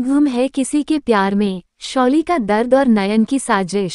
गुम है किसी के प्यार में, शौली का दर्द और नयन की साजिश।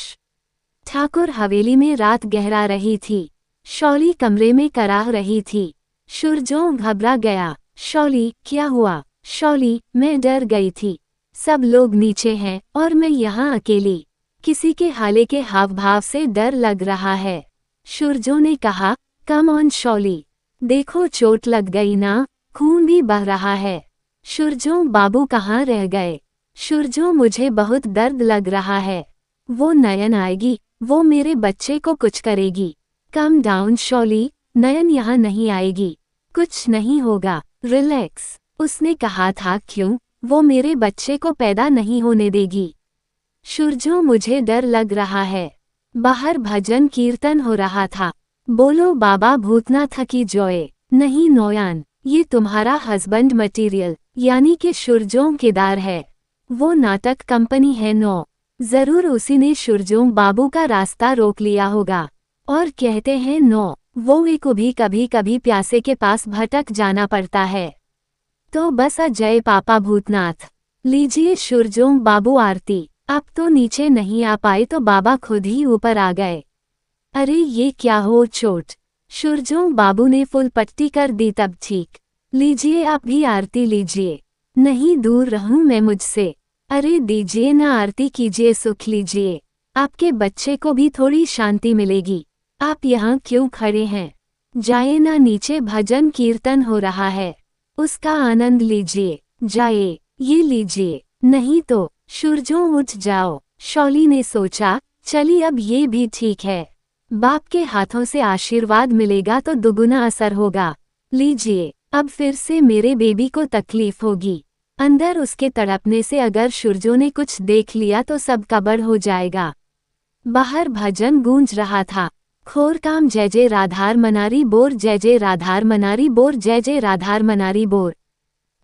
ठाकुर हवेली में रात गहरा रही थी। शौली कमरे में कराह रही थी। शुरजों घबरा गया। शौली, क्या हुआ? शौली, मैं डर गई थी। सब लोग नीचे हैं और मैं यहाँ अकेली। किसी के हाले के हाव भाव से डर लग रहा है। शुरजों ने कहा, कम ऑन शौली, देखो चोट लग गई ना, खून भी बह रहा है। शुरजों, बाबू कहाँ रह गए? शुरजों, मुझे बहुत दर्द लग रहा है। वो नयन आएगी, वो मेरे बच्चे को कुछ करेगी। कम डाउन शौली, नयन यहाँ नहीं आएगी, कुछ नहीं होगा, रिलैक्स। उसने कहा था क्यों? वो मेरे बच्चे को पैदा नहीं होने देगी। शुरजों, मुझे डर लग रहा है। बाहर भजन कीर्तन हो रहा था। बोलो बाबा भूतनाथ की जय। नहीं नोयान, ये तुम्हारा हस्बैंड मटेरियल यानी कि शुरजों केदार है। वो नाटक कंपनी है नो। जरूर उसी ने शुरजों बाबू का रास्ता रोक लिया होगा। और कहते हैं नो, वो एक को भी कभी कभी प्यासे के पास भटक जाना पड़ता है। तो बस जय पापा भूतनाथ। लीजिए शुरजों बाबू आरती। अब तो नीचे नहीं आ पाए तो बाबा खुद ही ऊपर आ गए। अरे ये क्या हो चोट? शुरजों बाबू ने फुल पट्टी कर दी तब ठीक। लीजिए आप भी आरती लीजिए। नहीं, दूर रहूं मैं मुझसे। अरे दीजिए ना, आरती कीजिए, सुख लीजिए। आपके बच्चे को भी थोड़ी शांति मिलेगी। आप यहाँ क्यों खड़े हैं? जाए ना, नीचे भजन कीर्तन हो रहा है, उसका आनंद लीजिए। जाए, ये लीजिए। नहीं तो शुरजों उठ जाओ। शौली ने सोचा, चली अब ये भी ठीक है। बाप के हाथों से आशीर्वाद मिलेगा तो दुगुना असर होगा। लीजिए, अब फिर से मेरे बेबी को तकलीफ होगी। अंदर उसके तड़पने से अगर शुरजों ने कुछ देख लिया तो सब कबड़ हो जाएगा। बाहर भजन गूंज रहा था। खोर काम जय जय राधार मनारी बोर, जय जय राधार मनारी बोर, जय जय राधार मनारी बोर।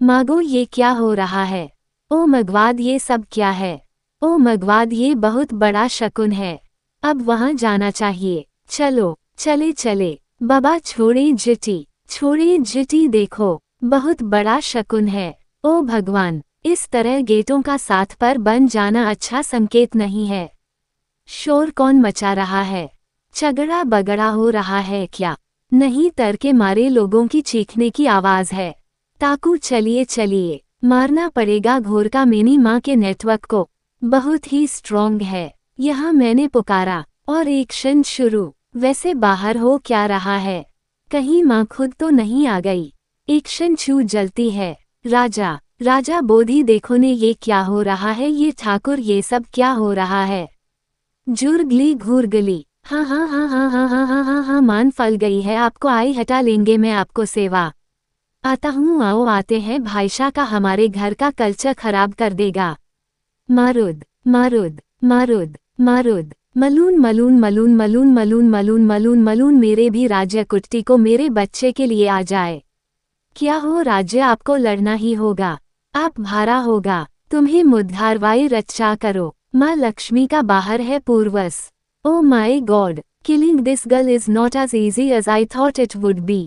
मागो ये क्या हो रहा है? ओ मगवाद, ये सब क्या है? ओ मगवाद, ये बहुत बड़ा शकुन है। अब वहां जाना चाहिए। चलो, चले चले। बाबा छोड़े जिटी, छोड़े जिटी, देखो बहुत बड़ा शकुन है। ओ भगवान, इस तरह गेटों का साथ पर बन जाना अच्छा संकेत नहीं है। शोर कौन मचा रहा है? झगड़ा बगड़ा हो रहा है क्या? नहीं, तर के मारे लोगों की चीखने की आवाज है। ताकू, चलिए चलिए, मारना पड़ेगा घोर का मेनी माँ के नेटवर्क को। बहुत ही स्ट्रॉन्ग है। यहाँ मैंने पुकारा और एक्शन शुरू। वैसे बाहर हो क्या रहा है? कहीं माँ खुद तो नहीं आ गई? एक्शन छू जलती है। राजा, राजा बोधी, देखो ने ये क्या हो रहा है? ये ठाकुर, ये सब क्या हो रहा है? जुर्गली घूरगली, हाँ हाँ हाँ हाँ हाँ हाँ हाँ हाँ हाँ, मान फल गई है आपको, आई हटा लेंगे मैं आपको सेवा। आता हूँ, आओ आते हैं, भाईशा का हमारे घर का कल्चर खराब कर देगा। मारुद मारुद मारुद मारुद, मलून मलून मलून मलून मलून मलून मलून मलून, मेरे भी राज्य कुट्टी को मेरे बच्चे के लिए आ जाए। क्या हो राज्य, आपको लड़ना ही होगा। आप भारा होगा, तुम्हें मुद्धारवाई रक्षा करो। माँ लक्ष्मी का बाहर है पूर्वस। Oh my God, killing this girl is not as easy as I thought it would be.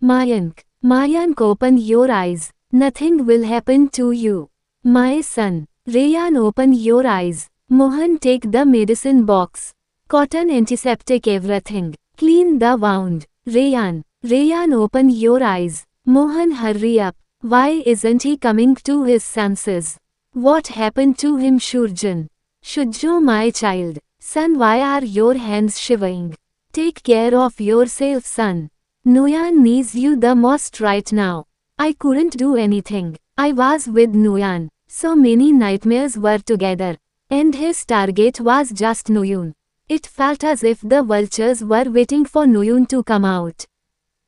Mayank, Mayank, open your eyes. Nothing will happen to you. My son. Rayan, open your eyes. Mohan, take the medicine box. Cotton, antiseptic, everything. Clean the wound. Rayan, Rayan, open your eyes. Mohan, hurry up. Why isn't he coming to his senses? What happened to him? Shurjan. Shujjo, my child. Son, why are your hands shivering? Take care of yourself, son. Noyan needs you the most right now. I couldn't do anything. I was with Noyan. So many nightmares were together. And his target was just Noyun. It felt as if the vultures were waiting for Noyun to come out.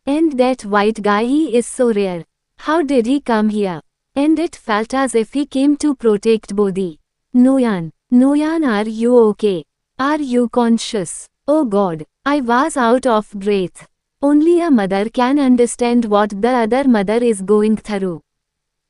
And that white guy, he is so rare. How did he come here? And it felt as if he came to protect Bodhi. Noyan, Noyan, are you okay? Are you conscious? Oh God, I was out of breath. Only a mother can understand what the other mother is going through.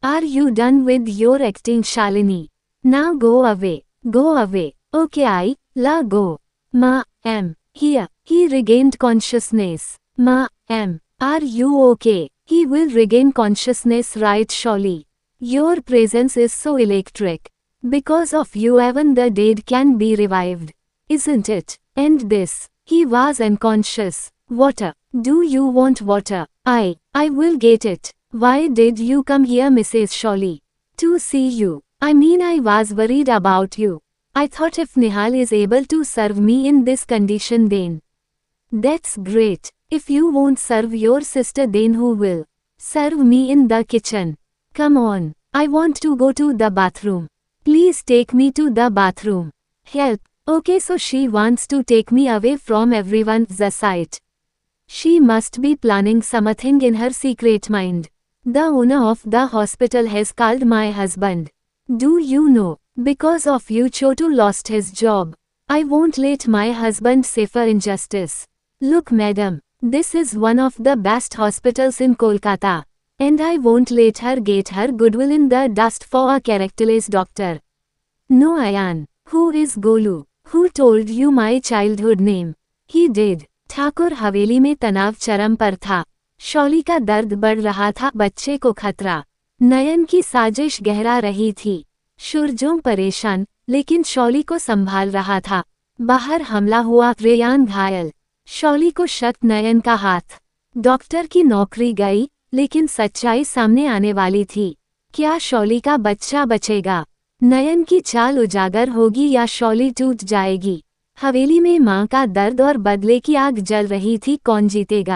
Are you done with your acting, Shalini? Now go away. Go away. Okay, la go. Ma, am here. He regained consciousness. Ma, am. Are you okay? He will regain consciousness, right, Sholi? Your presence is so electric. Because of you even the dead can be revived. Isn't it? And this. He was unconscious. Water. Do you want water? I will get it. Why did you come here, Mrs. Shawley? To see you. I mean, I was worried about you. I thought if Nihal is able to serve me in this condition then. That's great. If you won't serve your sister then who will? Serve me in the kitchen. Come on. I want to go to the bathroom. Please take me to the bathroom. Help. Okay, so she wants to take me away from everyone's sight. She must be planning something in her secret mind. The owner of the hospital has called my husband. Do you know? Because of you Chotu lost his job. I won't let my husband suffer injustice. Look madam, this is one of the best hospitals in Kolkata. And I won't let her get her goodwill in the dust for a characterless doctor. No Ayan. Who is Golu? Who told you my childhood name? He did. Thakur हवेली में तनाव चरम पर था। शॉली का दर्द बढ़ रहा था, बच्चे को खतरा। नयन की साजिश गहरा रही थी। शुरजों परेशान, लेकिन शॉली को संभाल रहा था। बाहर हमला हुआ, रेयान घायल। शॉली को शक नयन का हाथ। डॉक्टर की नौकरी गई, लेकिन सच्चाई सामने आने वाली थी। क्या शॉली का बच्चा बचेगा? नयन की चाल उजागर होगी या शॉली टूट जाएगी? हवेली में मां का दर्द और बदले की आग जल रही थी, कौन जीतेगा?